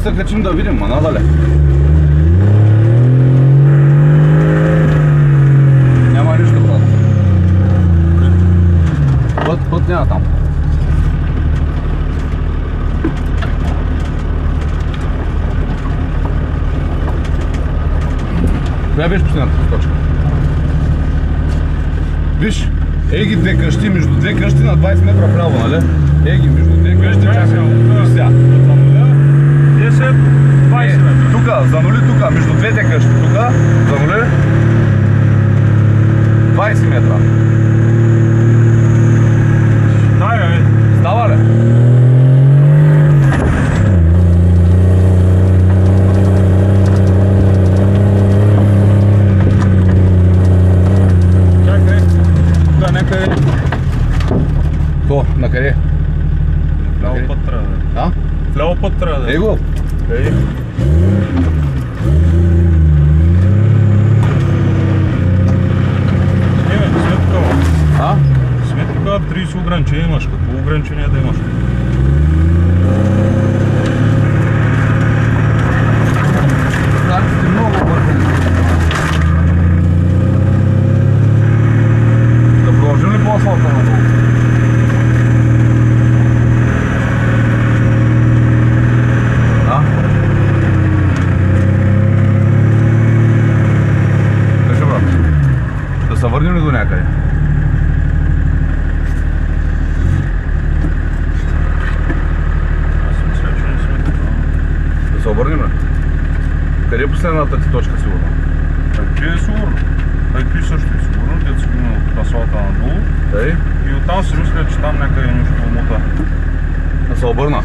се качим да видим, ма надале. Няма нищо, брат. Път няма там. Коя беше последната точка? Виж, ей ги две къщи, между две къщи на 20 метра вляво, нали? Ей ги, между две къщи, чакай. Виж сега. 10, 20 метра. Тука, занули тука, между двете къщи, тука, занули 20 метра. Дай, бе. Става ли? Чакай. Тук някъде. То, накъде? Вляво път трябва да е. А? Вляво път трябва да е. Ей го! Ей. Сме такова. А? Сме такова 30 ограничения имаш. Какво ограничение да имаш? Знаците много бързани. Да продължим ли по асфалта надолу? А? Кажи, брат. Да се върнем ли до някъде? Аз съм мисля, че не сме такова. Да се обърнем ли? Къде е последната ти точка, сигурно? Какви е сигурно? Какви също е сигурно, дето си минал от асфалта надолу. Ей? И оттам си мисля, че там някъде нещо ломота. Да се обърна.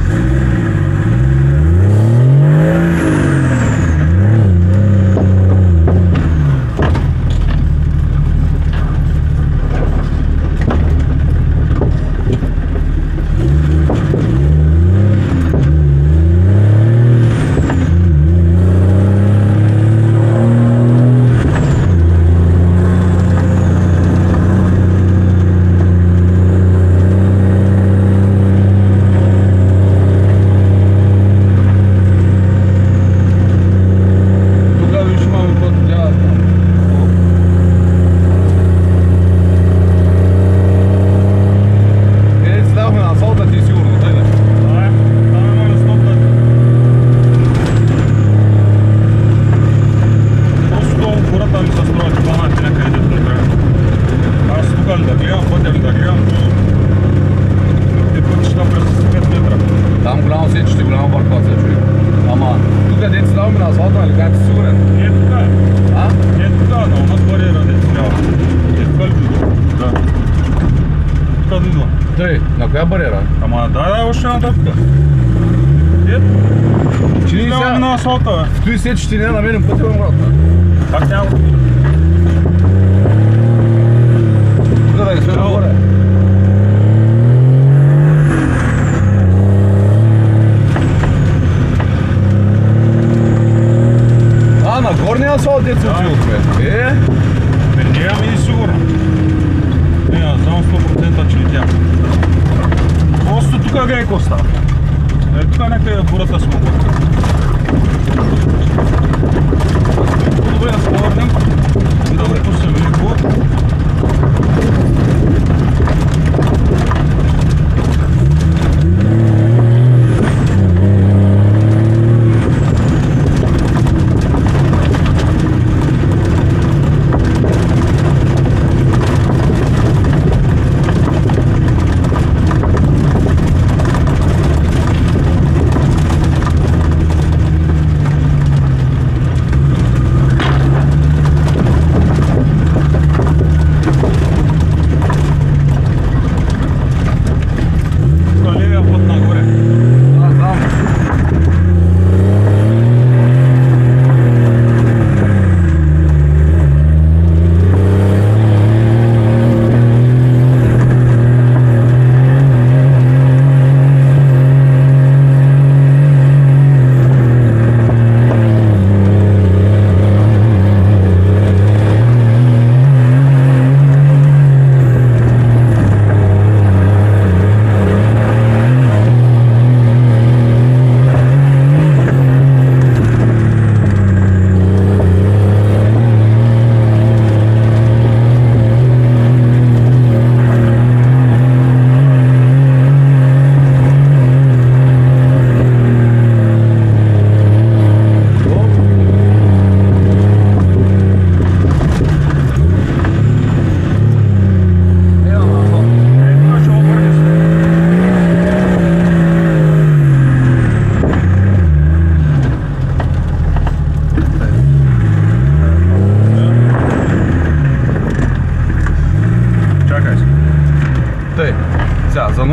Там голямо сечище, голяма баркация, човек. Ама, тук дете ставаме на асфалта, нали как си сигурен? Не е така. А? Не е така, но имат бариера дете трябва. Е така ли дойдва? Да. Тук дойдва. Тъй, на коя бариера? Ама дай още една дъвка. Ето. Чини Няма сега, на асфалта, бе. в този сечище не намерим пътя, бе, брат. Как няма? Тук да ги сме нагоре. А, на горния асфалт дете отидохме. Не имаме и сигурно. Не, аз знам 100% че не тя. Просто тук гледай какво става. Е, тук някъде гората сме гората. Добре да се повърнем. Да го пуснем леко.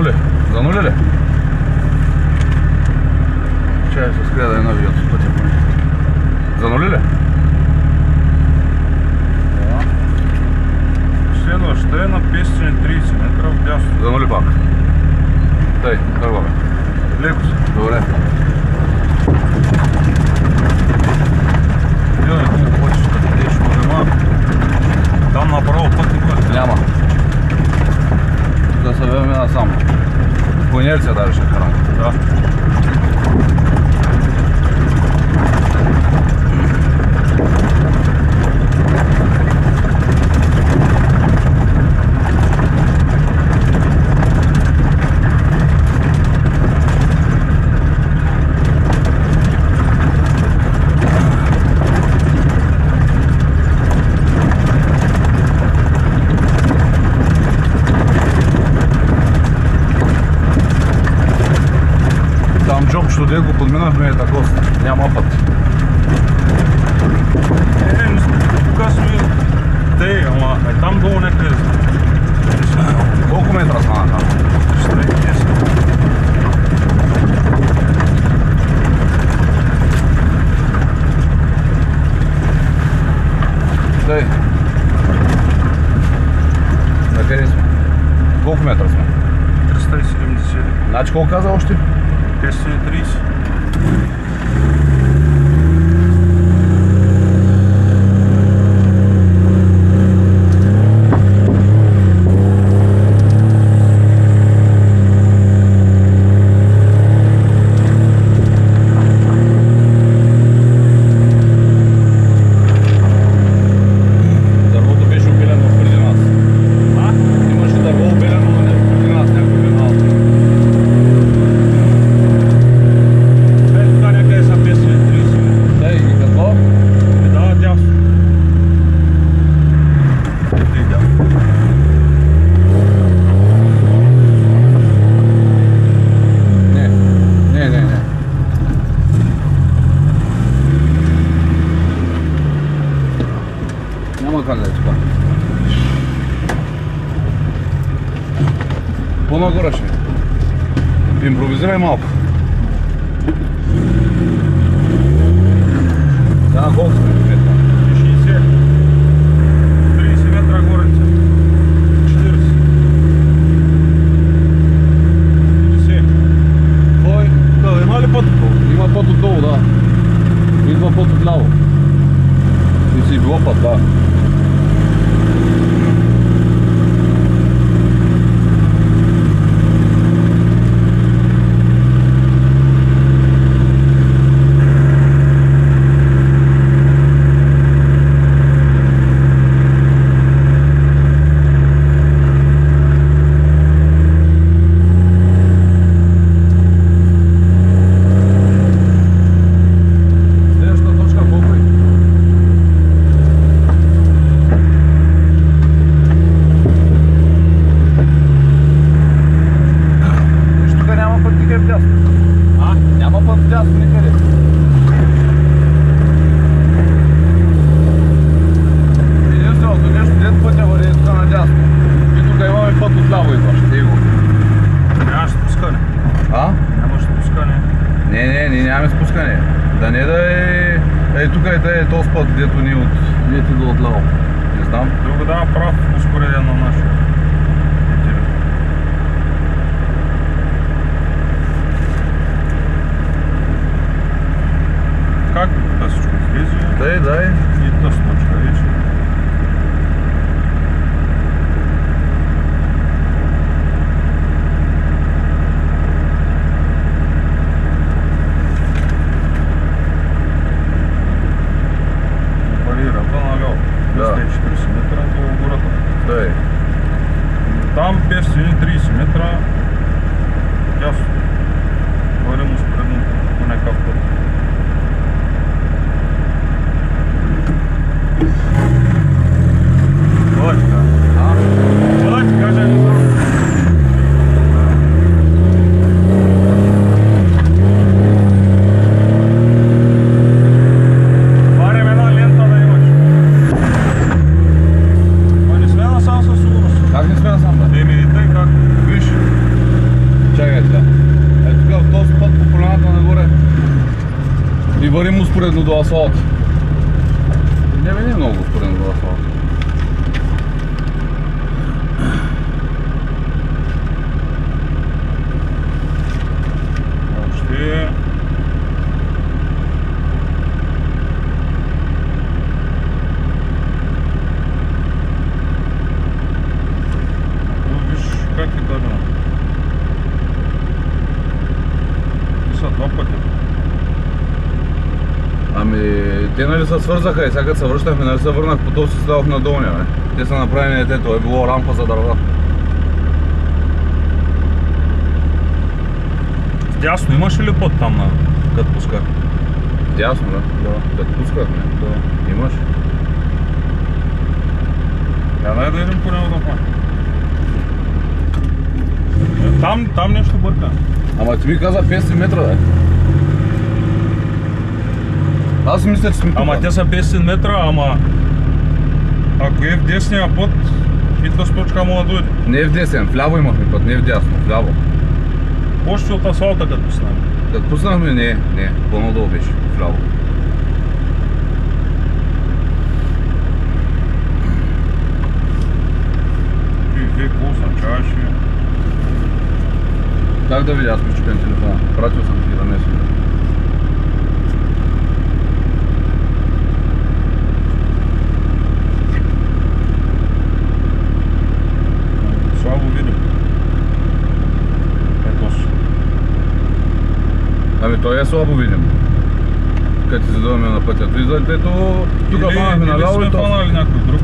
нули? За нули ли? Чай се скрия да е навият с пътя. За нули ли? Да. Следващата е на 530 метра вдясно. За нули пак. Тъй, тръгваме. Леко се. Добре. Гледай, колко хочеш да дадеш, може малко. Там направо път никога. Няма. Да се веме насам. По инерция даже ще карам. Да. Джобчето дед го подминахме е тако. Няма път. Тук сме те, ама е там долу някъде. Колко метра станаха? 40. Тъй. На къде сме? Колко метра сме? 370. Значи колко каза още? 530. Дървото беше обелено преди нас. А? Имаше дърво обелено преди нас, някой винал. Тук някъде са 530. Тъй, и какво? Не дава дясно. Тъй дясно. Не. Няма как да е това. По-нагоре ще. Импровизирай малко. Да, колко сме метра? 60. 30 метра горица. 40. 50. Кой? Да, има ли път отдолу? Има път отдолу, да. Идва път отляво. И си било път, да. Следващата точка колко е? Виж, тук няма път никъде вдясно. А? Няма път вдясно никъде. Единственото нещо, дед пътя върви тук надясно. И тук имаме път отляво идваш. Ей го. Нямаш спускане. А? Нямаш спускане. Не, ние нямаме спускане. Да не да е... Ей, тук е този път, дето ни от... Дето идва отляво. Не знам. Друга дава прав ускорение на нашия. Как да всичко излезе? Дай. И тази точка вече. Варира наляво. Да. 240 метра до гората. Дай. вървим успоредно до асфалт. Не е много успоредно до асфалт. Въобще... Виж как е дадено. И са два пътя. Ами, те нали се свързаха и сега като се връщахме, нали се върнах по този си следох на долния, бе. Те са направени детето, е било рампа за дърва. Дясно имаш ли път там, като пусках? Дясно, да? Да. Като пускахме? Да. Имаш? Дай да идем по него да пак. Там нещо бърка. Ама ти ми каза 500 метра, да. Аз мисля, че сме тук. Ама те са 500 метра, ама... Ако е в десния път, фитнес точка мога да дойде. Не е в десен, вляво имахме път, не е в дясно, вляво. Още от асфалта като пуснахме. Като пуснахме, не, по-надолу беше, вляво. Какво означаваше? Как да видя, аз ми чупен телефона. Пратил съм ти да месо. Слабо видим. Ето си. Ами той е слабо видим. Като ти задаваме на пътя. Ето, тук фанахме наляво и то... Или сме фанали някой друг?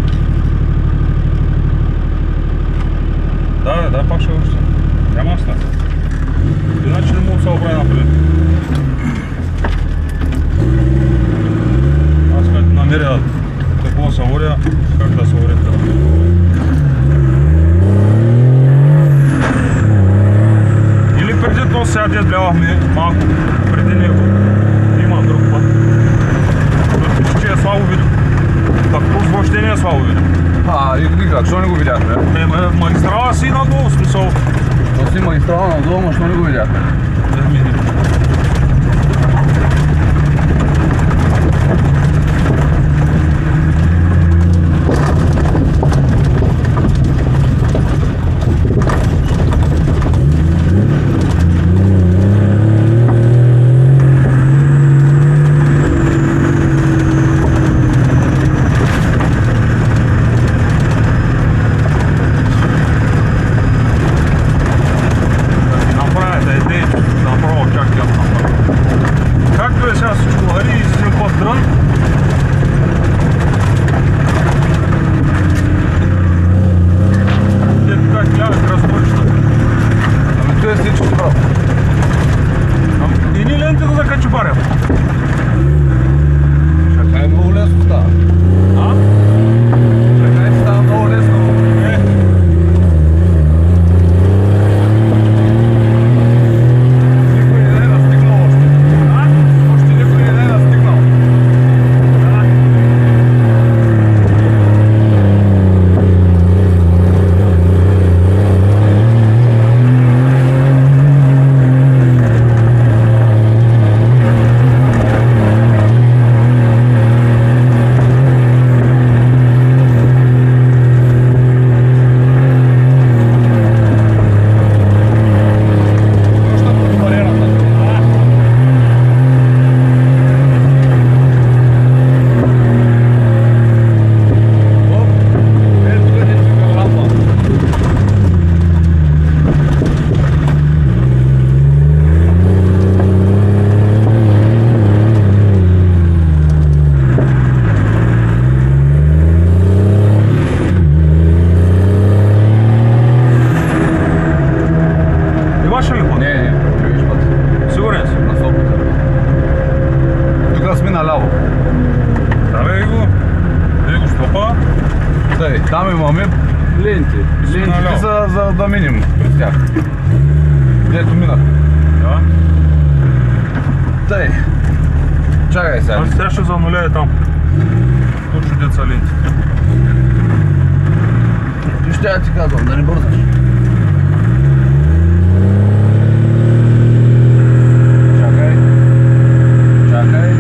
Да, пак ще връща. Няма остане. Иначе не мога да се оправя напред. Аз като намеря какво да се водя, как да се водя това. Или преди то сега дед гледахме малко преди него. Има друг път. Пише, че е слабо видим. Пак просто въобще не е слабо видим. И как? Що не го видяхме? Магистрала си надолу, в смисъл. То си магистрала надолу, но що не го видяхме? Там имаме ленти. Лентите са за да минем през тях. Ето минах. Да. Тъй. Чакай сега. Аз сега ще зануля там. Точно деца лентите. И ще я ти казвам, да не бързаш. Чакай. Чакай.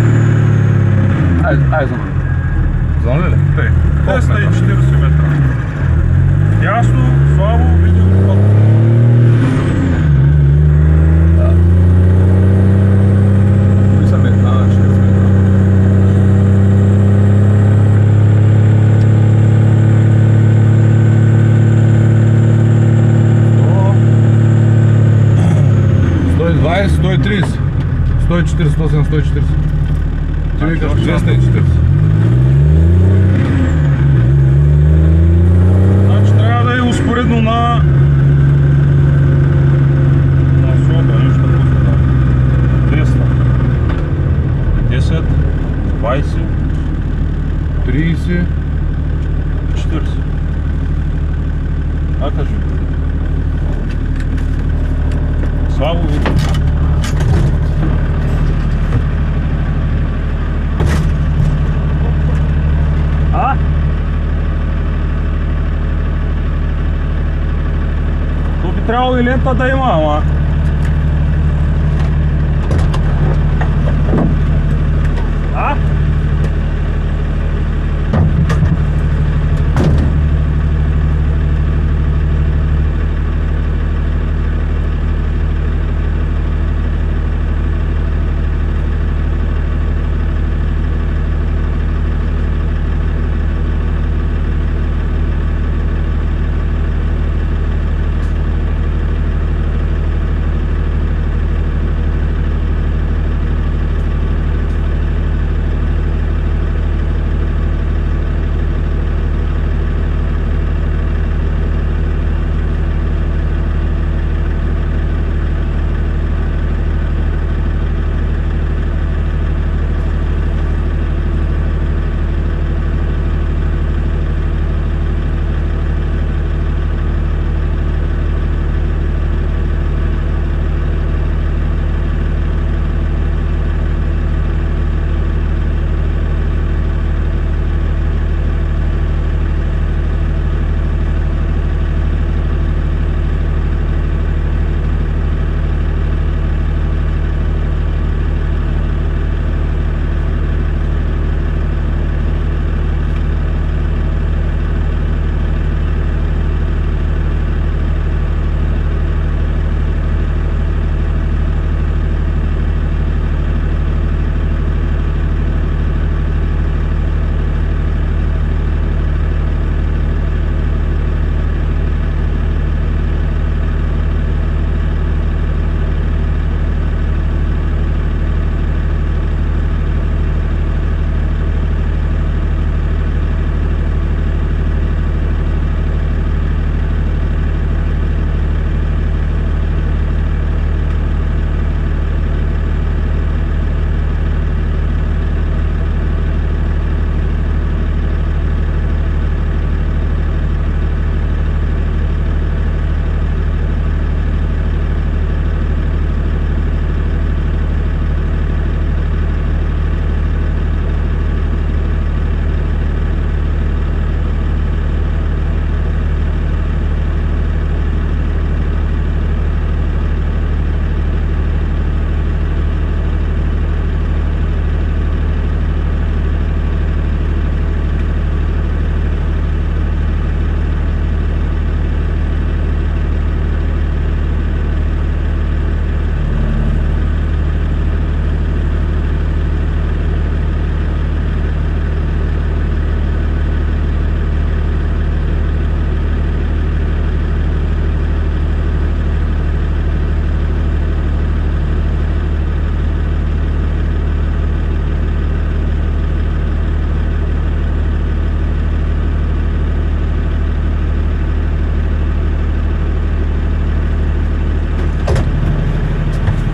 120, 130, 140, 108, 140. Ти викаш 240. Значи трябва да е успоредно на сода, нещо по-скоро. 200, 10, 20, 30. 40. А кажи. Слабо видно. А? То би трябвало и лента да има, ама. А?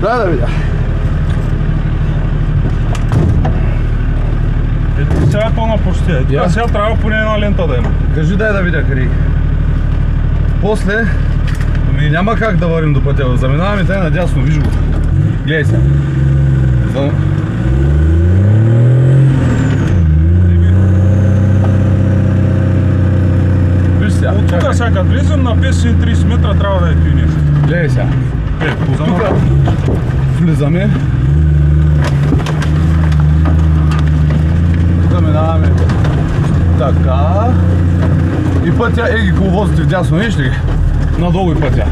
Да видя. Ето сега е пълна почти. Ето сега трябва поне една лента да има. Кажи дай да видя къде. После няма как да варим до пътя. Заминаваме тай надясно, виж го. Гледай сега. Виж сега. От тук сега като влезем на 530 метра трябва да е това нещо. Гледай сега. Тук влизаме. Тук минаваме така. И пътя ги коловозите вдясно, виж ли? Надолу и пътя.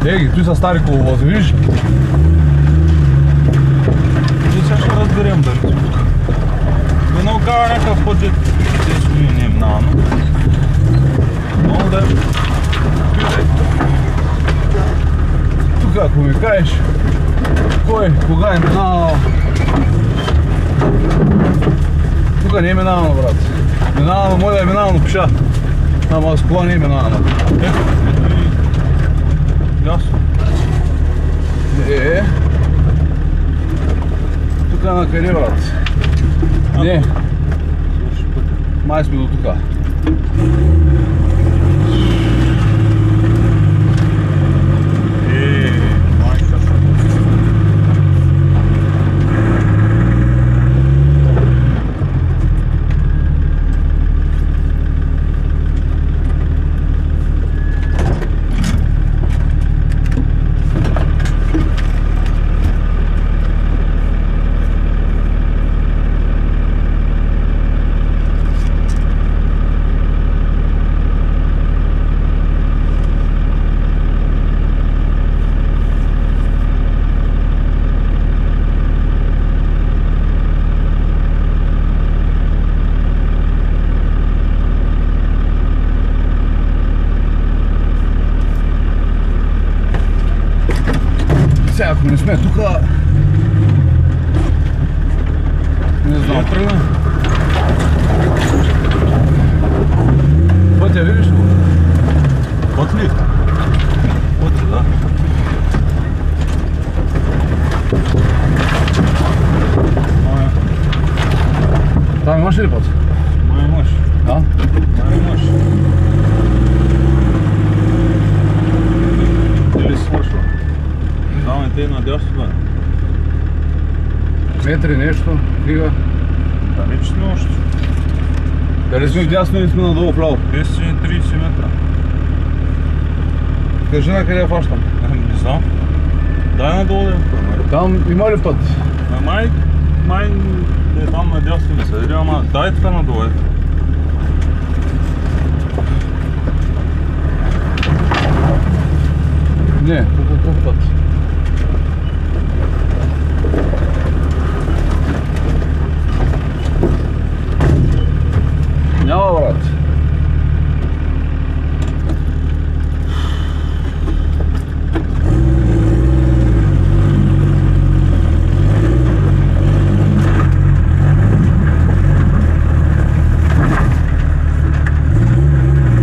Ги, той са стари коловози, виж? И сега ще разберем дали си тук. Да не окава някакъв път, 10 години не е минава, но... Много да е... ми кажеш кой, кога е минавал. Тука не е минавано, брат. Минавано, може да е минавано пеша. Ама с кола не е минавано. Ясно. Тука на къде, брат? Не. Май сме до тука. Сега, ако не сме тука... Не знам. Пътя видиш ли? Път ли? Път ли, да. Там имаш ли път? Май имаш. Да? Май имаш. Или свършва? Там те и надясно, бе. Метри нещо, книга. Да, не че сме още. Дали сме вдясно или сме надолу вляво? 230 метра. Кажи на къде фащам. Не знам. Дай надолу да е. Там има ли път? Май е там надясно ми се. Ама дай така надолу е. Не, тук какъв път? Няма, брат.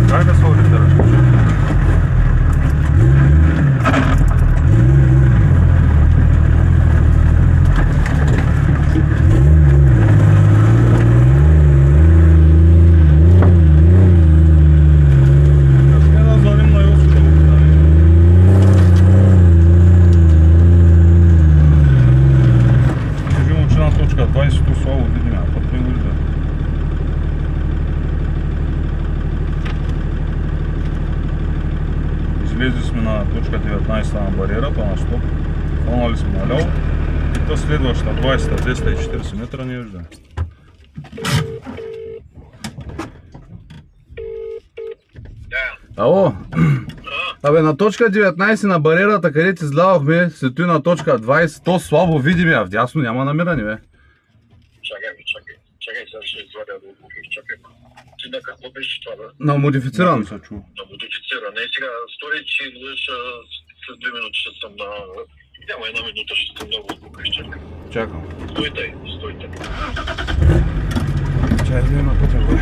Как да се ориентираш? Излезли сме на точка 19 на бариерата, на стоп. Фанали сме наляво. И та следваща 20-240 метра не виждаме. Ало? Абе, на точка 19 на бариерата, където излявахме, се той на точка 20, то слабо видим я, вдясно няма намиране, бе. Чакай, сега ще извадя да отбухиш, чакай. Ти на какво беше това, бе? На модифициран. На модифициран. Не, сега стори, че идваш след 2 минути ще съм на... Няма една минута, ще съм много отбухиш, чакай. Чакам. Стой тъй. Чай, да има пътя, бе.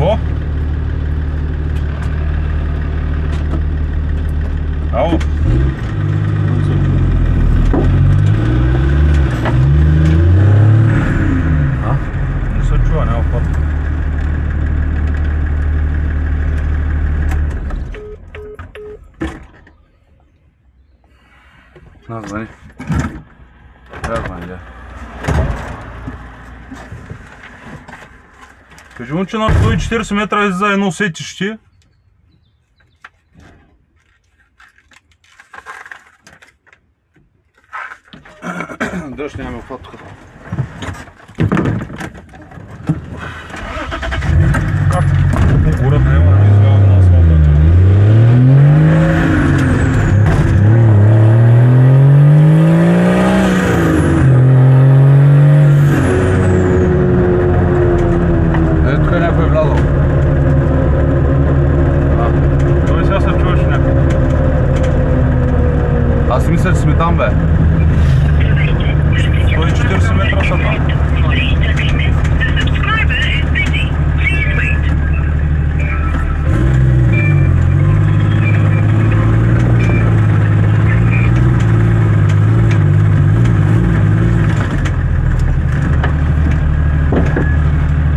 Какво? Ало? Не се чува, няма път. На, звъни. Трябва звъни, да. Кажи му, че на 140 метра излиза едно сетище. Дръж, нямаме обхват тук. Как? Гората няма да изляза на асфалта. Тук някой е влязъл. Той сега се чуваш някъде. Аз си мисля, че сме там, бе. 140 метра са там.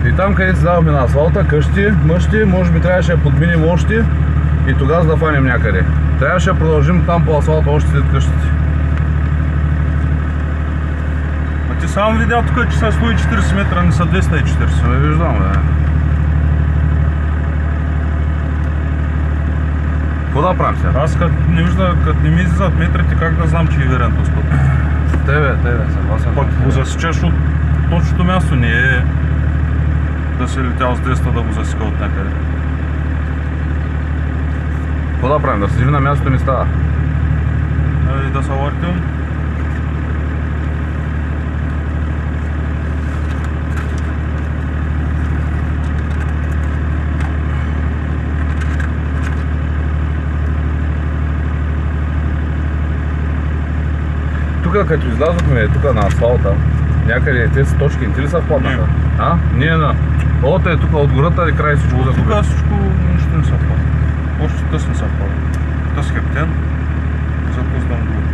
И там, където се даваме на асфалта, къщи, мъщи, може би трябваше да подминем още и тогава да фанем някъде. Трябваше да продължим там по асфалта още след къщите. А ти само видя тук, че са 140 метра, не са 240. Не виждам, бе. Какво да правим сега? Аз като не вижда, като не ми излизат метрите, как да знам, че е верен този път? Тебе, съгласен. Пък го засечеш от точното място, не е да се летял с 200 да го засека от някъде. Какво да правим? Да седим на мястото ми става. И да се въртим. Тук, като излязохме тук на асфалта, някъде тези точки не ти ли са впаднаха? Не. А? Ние на... Олата е тук от гората и край всичко за тук. Тук всичко нищо не се впада. Още тъс не се впада. Тъс хептен, за тъс дам долу.